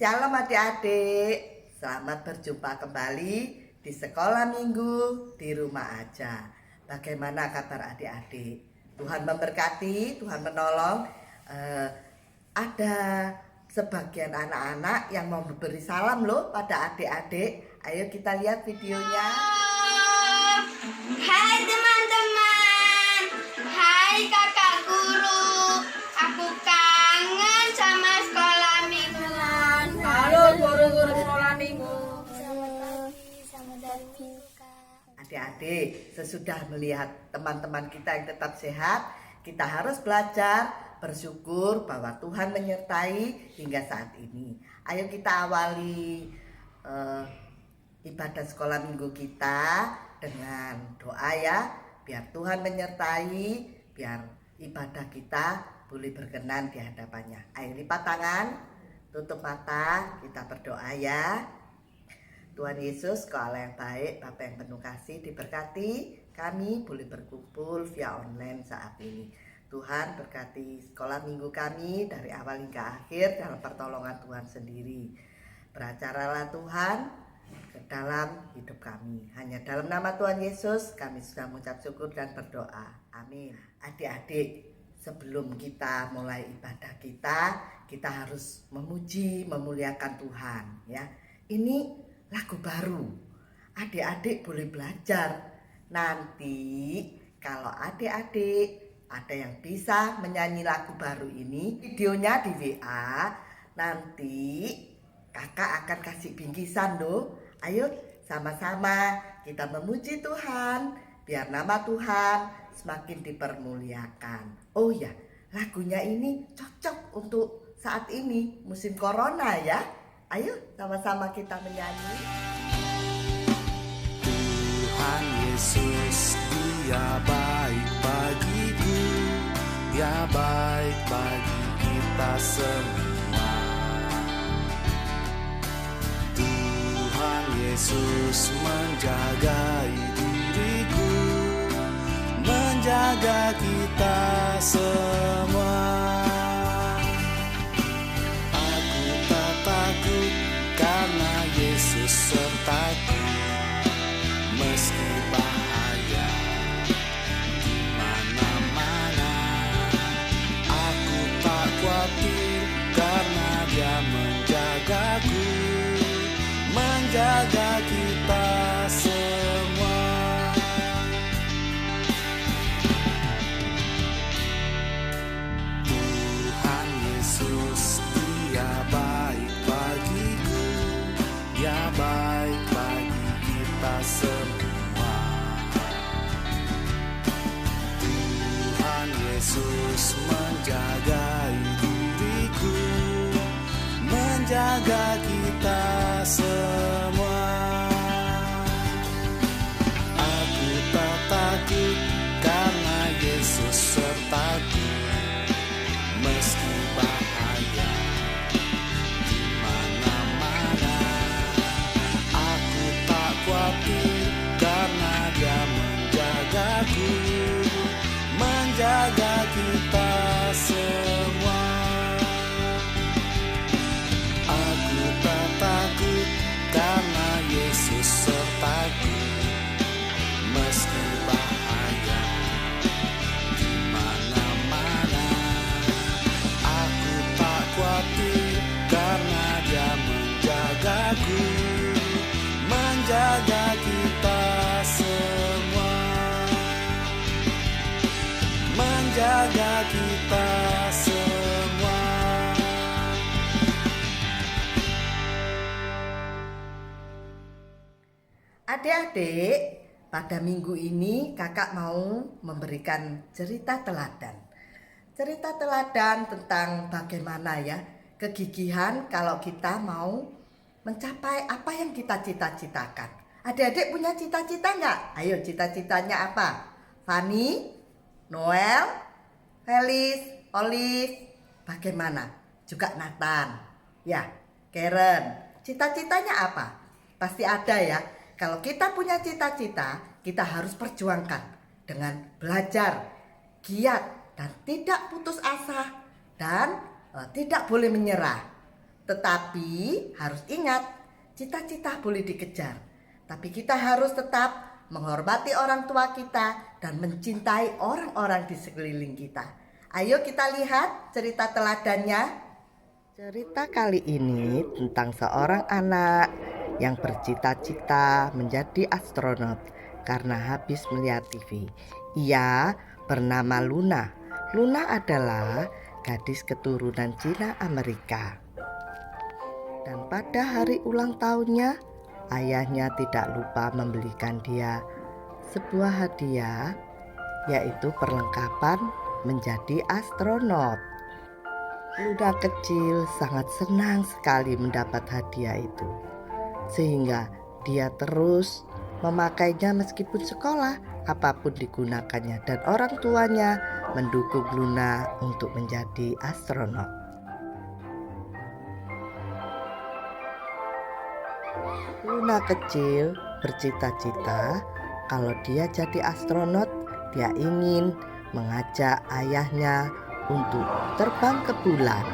Shalom adik-adik, selamat berjumpa kembali di sekolah minggu di rumah aja. Bagaimana kabar adik-adik? Tuhan memberkati, Tuhan menolong. Ada sebagian anak-anak yang mau memberi salam loh pada adik-adik. Ayo kita lihat videonya. Hai teman-teman, hai kakak guru, aku kangen sama sekolah minggu. Halo guru-guru sekolah minggu. Selamat dari minggu kak. Adik-adik, sesudah melihat teman-teman kita yang tetap sehat, kita harus belajar bersyukur bahwa Tuhan menyertai hingga saat ini. Ayo kita awali ibadah sekolah minggu kita dengan doa ya, biar Tuhan menyertai, biar ibadah kita boleh berkenan di hadapannya. Ayo lipat tangan, tutup mata, kita berdoa ya. Tuhan Yesus, Kau Allah yang baik, Bapa yang penuh kasih, diberkati kami boleh berkumpul via online saat ini. Tuhan berkati sekolah minggu kami dari awal hingga akhir dalam pertolongan Tuhan sendiri. Beracaralah Tuhan ke dalam hidup kami. Hanya dalam nama Tuhan Yesus kami sudah mengucap syukur dan berdoa. Amin. Adik-adik, sebelum kita mulai ibadah kita harus memuji, memuliakan Tuhan ya. Ini lagu baru. Adik-adik boleh belajar. Nanti kalau adik-adik ada yang bisa menyanyi lagu baru ini, videonya di WA. Nanti kakak akan kasih bingkisan loh. Ayo sama-sama kita memuji Tuhan, biar nama Tuhan semakin dipermuliakan. Oh ya, lagunya ini cocok untuk saat ini, musim corona ya. Ayo sama-sama kita menyanyi. Tuhan Yesus, Dia baik bagiku, Dia baik bagi kita semua. Tuhan Yesus menjaga diriku, menjaga kita semua. Aku tak takut karena Yesus sertaku. Meski bahaya di mana-mana, aku tak khawatir karena Dia menjagaku, menjaga kita semua. Tuhan Yesus, Dia baik bagiku, Dia baik bagi kita semua. Tuhan Yesus menjaga diriku, menjaga kita semua. Aku tak takut karena Yesus sertaku. Meski bahaya di mana-mana, aku tak khawatir karena Dia menjagaku, menjaga kita semua. Aku tak takut karena Yesus sertaku. Meski bahaya di mana-mana, aku tak khawatir karena Dia menjagaku, menjaga kita semua, menjaga kita semua. Adik-adik, pada minggu ini kakak mau memberikan cerita teladan. Cerita teladan tentang bagaimana ya kegigihan kalau kita mau mencapai apa yang kita cita-citakan. Adik-adik punya cita-cita nggak? Ayo, cita-citanya apa? Fani, Noel, Felis, Olive, bagaimana? Juga Nathan, ya, Karen. Cita-citanya apa? Pasti ada ya. Kalau kita punya cita-cita, kita harus perjuangkan dengan belajar, giat, dan tidak putus asa, dan tidak boleh menyerah. Tetapi harus ingat, cita-cita boleh dikejar, tapi kita harus tetap menghormati orang tua kita dan mencintai orang-orang di sekeliling kita. Ayo kita lihat cerita teladannya. Cerita kali ini tentang seorang anak yang bercita-cita menjadi astronot karena habis melihat TV. Ia bernama Luna. Luna adalah gadis keturunan Cina Amerika. Dan pada hari ulang tahunnya, ayahnya tidak lupa membelikan dia sebuah hadiah, yaitu perlengkapan menjadi astronot. Luna kecil sangat senang sekali mendapat hadiah itu, sehingga dia terus memakainya meskipun sekolah apapun digunakannya, dan orang tuanya mendukung Luna untuk menjadi astronot. Luna kecil bercita-cita kalau dia jadi astronot, dia ingin mengajak ayahnya untuk terbang ke bulan.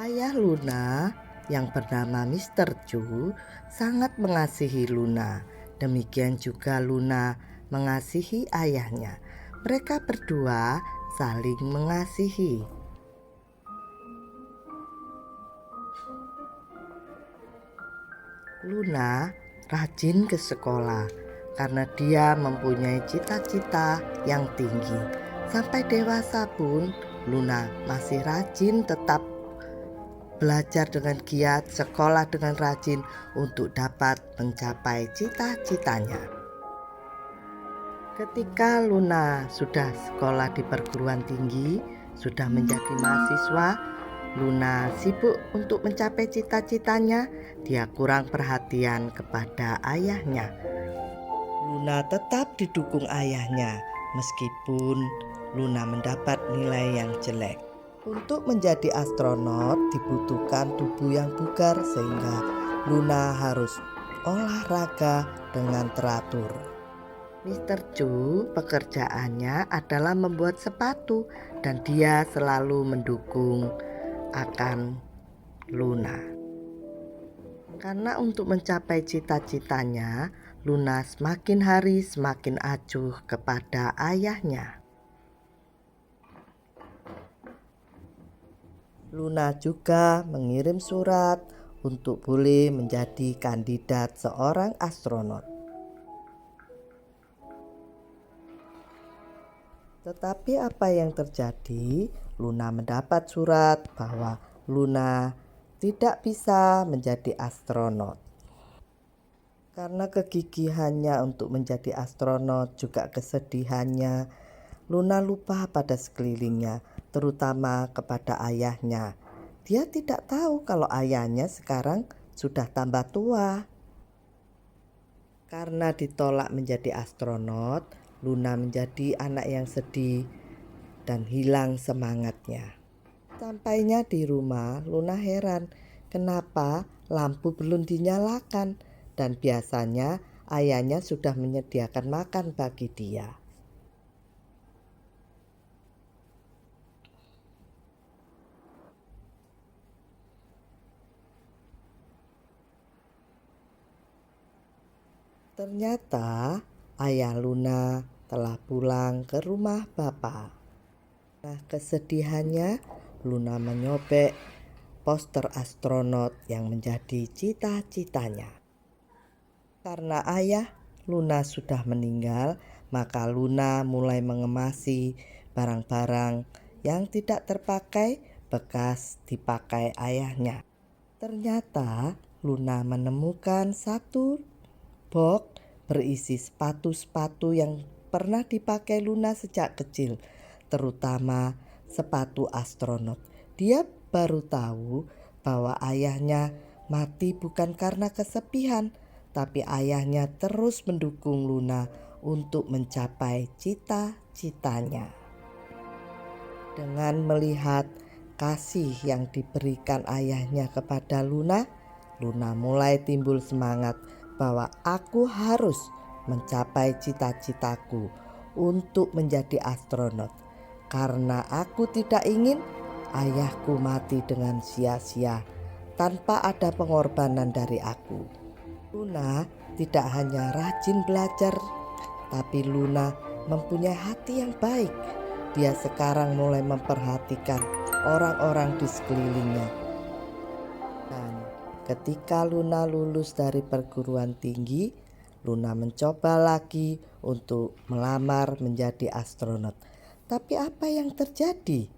Ayah Luna yang bernama Mr. Chu sangat mengasihi Luna. Demikian juga Luna mengasihi ayahnya. Mereka berdua saling mengasihi. Luna rajin ke sekolah karena dia mempunyai cita-cita yang tinggi. Sampai dewasa pun Luna masih rajin tetap belajar dengan giat, sekolah dengan rajin untuk dapat mencapai cita-citanya. Ketika Luna sudah sekolah di perguruan tinggi, sudah menjadi mahasiswa, Luna sibuk untuk mencapai cita-citanya. Dia kurang perhatian kepada ayahnya. Luna tetap didukung ayahnya meskipun Luna mendapat nilai yang jelek. Untuk menjadi astronot dibutuhkan tubuh yang bugar, sehingga Luna harus olahraga dengan teratur. Mr. Chu pekerjaannya adalah membuat sepatu dan dia selalu mendukung akan Luna. Karena untuk mencapai cita-citanya, Luna semakin hari semakin acuh kepada ayahnya. Luna juga mengirim surat untuk boleh menjadi kandidat seorang astronot. Tetapi apa yang terjadi? Luna mendapat surat bahwa Luna tidak bisa menjadi astronot. Karena kegigihannya untuk menjadi astronot, juga kesedihannya, Luna lupa pada sekelilingnya, terutama kepada ayahnya. Dia tidak tahu kalau ayahnya sekarang sudah tambah tua. Karena ditolak menjadi astronot, Luna menjadi anak yang sedih dan hilang semangatnya. Sampainya di rumah, Luna heran kenapa lampu belum dinyalakan, dan biasanya ayahnya sudah menyediakan makan bagi dia. Ternyata ayah Luna telah pulang ke rumah Bapak. Nah, kesedihannya, Luna menyobek poster astronot yang menjadi cita-citanya. Karena ayah Luna sudah meninggal, maka Luna mulai mengemasi barang-barang yang tidak terpakai bekas dipakai ayahnya. Ternyata Luna menemukan satu box berisi sepatu-sepatu yang pernah dipakai Luna sejak kecil, terutama sepatu astronot. Dia baru tahu bahwa ayahnya mati bukan karena kesepian, tapi ayahnya terus mendukung Luna untuk mencapai cita-citanya. Dengan melihat kasih yang diberikan ayahnya kepada Luna, Luna mulai timbul semangat bahwa aku harus mencapai cita-citaku untuk menjadi astronot. Karena aku tidak ingin ayahku mati dengan sia-sia tanpa ada pengorbanan dari aku. Luna tidak hanya rajin belajar, tapi Luna mempunyai hati yang baik. Dia sekarang mulai memperhatikan orang-orang di sekelilingnya. Dan ketika Luna lulus dari perguruan tinggi, Luna mencoba lagi untuk melamar menjadi astronot. Tapi apa yang terjadi?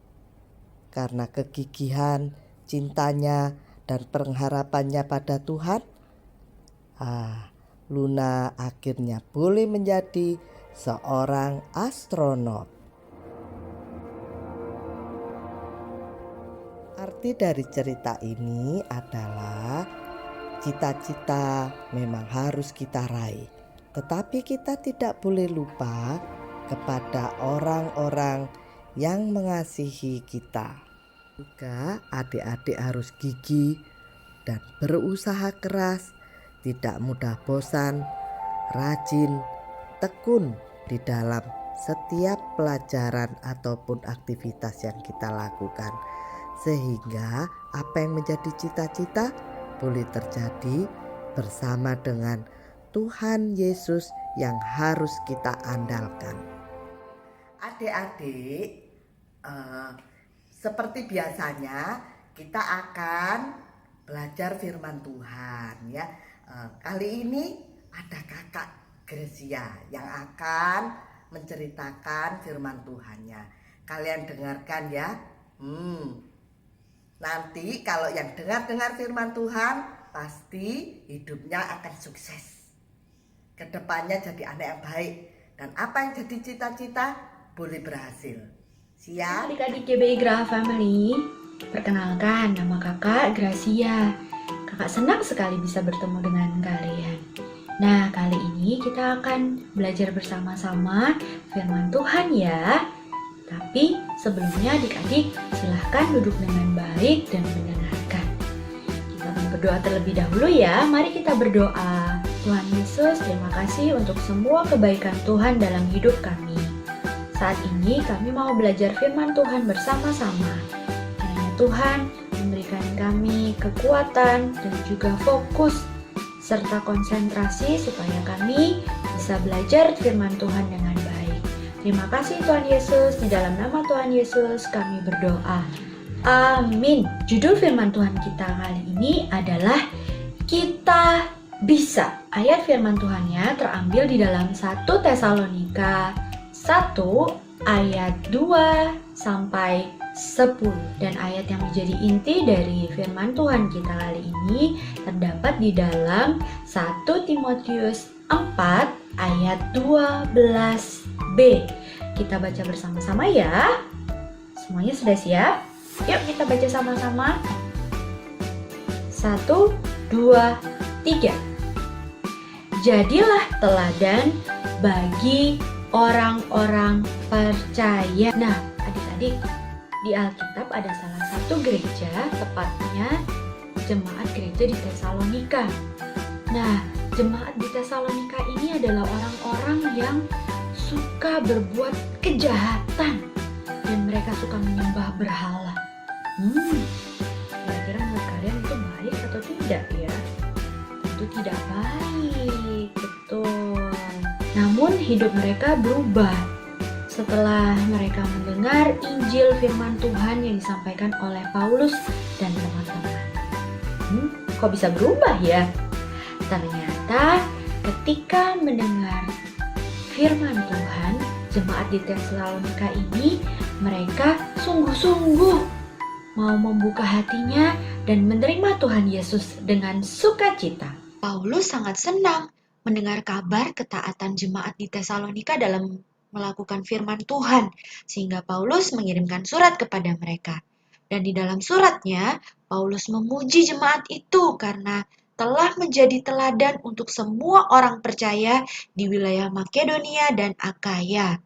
Karena kegigihan, cintanya, dan pengharapannya pada Tuhan, Luna akhirnya boleh menjadi seorang astronot. Arti dari cerita ini adalah cita-cita memang harus kita raih, tetapi kita tidak boleh lupa kepada orang-orang yang mengasihi kita. Juga adik-adik harus gigih dan berusaha keras, tidak mudah bosan, rajin, tekun di dalam setiap pelajaran ataupun aktivitas yang kita lakukan. Sehingga apa yang menjadi cita-cita boleh terjadi bersama dengan Tuhan Yesus yang harus kita andalkan. Adik-adik, seperti biasanya kita akan belajar firman Tuhan ya. Kali ini ada kakak Gracia yang akan menceritakan firman Tuhannya. Kalian dengarkan ya. Nanti kalau yang dengar firman Tuhan, pasti hidupnya akan sukses. Kedepannya jadi anak yang baik. Dan apa yang jadi cita-cita boleh berhasil. Siap? Adik-adik GBI Graha Family, perkenalkan nama kakak Gracia. Kakak senang sekali bisa bertemu dengan kalian. Nah, kali ini kita akan belajar bersama-sama firman Tuhan ya. Tapi sebelumnya adik-adik silahkan duduk dengan baik dan mendengarkan. Kita mau berdoa terlebih dahulu ya. Mari kita berdoa. Tuhan Yesus, terima kasih untuk semua kebaikan Tuhan dalam hidup kami. Saat ini kami mau belajar firman Tuhan bersama-sama. Kiranya Tuhan memberikan kami kekuatan dan juga fokus serta konsentrasi supaya kami bisa belajar firman Tuhan dengan baik. Terima kasih Tuhan Yesus, di dalam nama Tuhan Yesus kami berdoa. Amin. Judul firman Tuhan kita kali ini adalah Kita Bisa. Ayat firman Tuhannya terambil di dalam 1 Tesalonika 1 ayat 2 sampai 10. Dan ayat yang menjadi inti dari firman Tuhan kita kali ini terdapat di dalam 1 Timotius 4 ayat 12b. Kita baca bersama-sama ya. Semuanya sudah siap? Yuk kita baca sama-sama. 1, 2, 3. Jadilah teladan bagi orang-orang percaya. Nah, adik-adik, di Alkitab ada salah satu gereja, tepatnya jemaat gereja di Tesalonika. Nah, jemaat di Tesalonika ini adalah orang-orang yang suka berbuat kejahatan dan mereka suka menyembah berhala. Kira-kira menurut kalian itu baik atau tidak ya? Tentu tidak baik, betul. Namun hidup mereka berubah setelah mereka mendengar Injil firman Tuhan yang disampaikan oleh Paulus dan teman-teman. Kok bisa berubah ya? Ternyata ketika mendengar firman Tuhan, jemaat di Tesalonika ini mereka sungguh-sungguh mau membuka hatinya dan menerima Tuhan Yesus dengan sukacita. Paulus sangat senang mendengar kabar ketaatan jemaat di Tesalonika dalam melakukan firman Tuhan, sehingga Paulus mengirimkan surat kepada mereka. Dan di dalam suratnya, Paulus memuji jemaat itu karena telah menjadi teladan untuk semua orang percaya di wilayah Makedonia dan Akaya.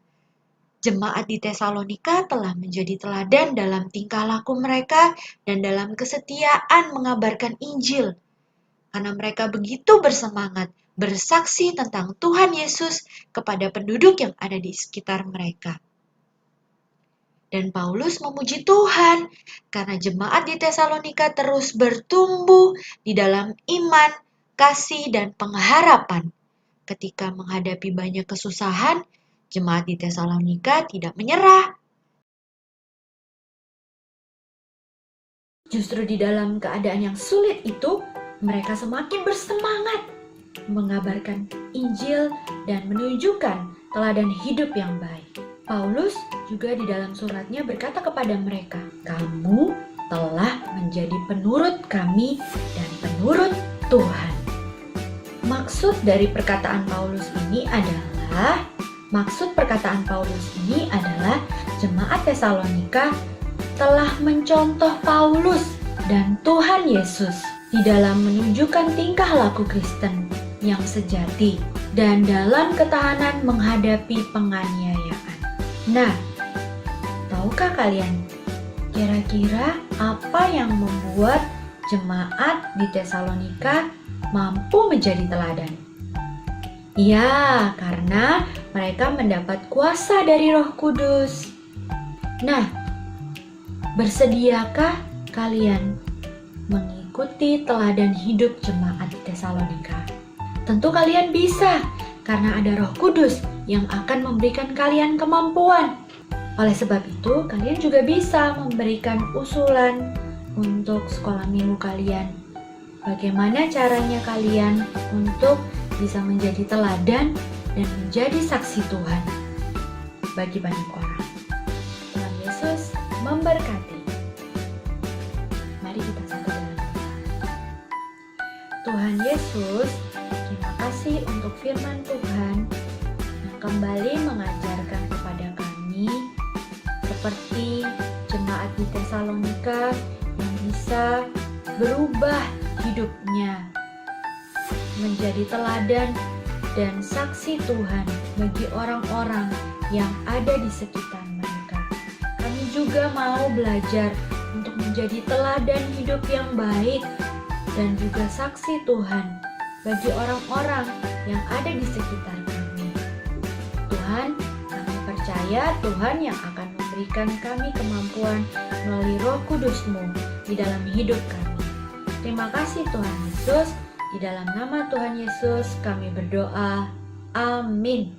Jemaat di Tesalonika telah menjadi teladan dalam tingkah laku mereka dan dalam kesetiaan mengabarkan Injil. Karena mereka begitu bersemangat bersaksi tentang Tuhan Yesus kepada penduduk yang ada di sekitar mereka. Dan Paulus memuji Tuhan karena jemaat di Tesalonika terus bertumbuh di dalam iman, kasih, dan pengharapan. Ketika menghadapi banyak kesusahan, jemaat di Tesalonika tidak menyerah. Justru di dalam keadaan yang sulit itu, mereka semakin bersemangat mengabarkan Injil dan menunjukkan teladan hidup yang baik. Paulus juga di dalam suratnya berkata kepada mereka, "Kamu telah menjadi penurut kami dan penurut Tuhan." Maksud perkataan Paulus ini adalah jemaat Tesalonika telah mencontoh Paulus dan Tuhan Yesus di dalam menunjukkan tingkah laku Kristen yang sejati dan dalam ketahanan menghadapi penganiayaan. Nah, tahukah kalian kira-kira apa yang membuat jemaat di Tesalonika mampu menjadi teladan? Ya, karena mereka mendapat kuasa dari Roh Kudus. Nah, bersediakah kalian mengikuti teladan hidup jemaat di Tesalonika? Tentu kalian bisa, karena ada Roh Kudus yang akan memberikan kalian kemampuan. Oleh sebab itu, kalian juga bisa memberikan usulan untuk sekolah minggu kalian. Bagaimana caranya kalian untuk bisa menjadi teladan dan menjadi saksi Tuhan bagi banyak orang. Tuhan Yesus memberkati. Mari kita satu dalam doa. Tuhan Yesus, terima kasih untuk firman Tuhan yang kembali mengajarkan kepada kami seperti jemaat di Tesalonika yang bisa berubah hidupnya menjadi teladan dan saksi Tuhan bagi orang-orang yang ada di sekitar mereka. Kami juga mau belajar untuk menjadi teladan hidup yang baik dan juga saksi Tuhan bagi orang-orang yang ada di sekitar kami. Tuhan, kami percaya Tuhan yang akan memberikan kami kemampuan melalui Roh Kudus-Mu di dalam hidup kami. Terima kasih Tuhan Yesus. Di dalam nama Tuhan Yesus kami berdoa. Amin.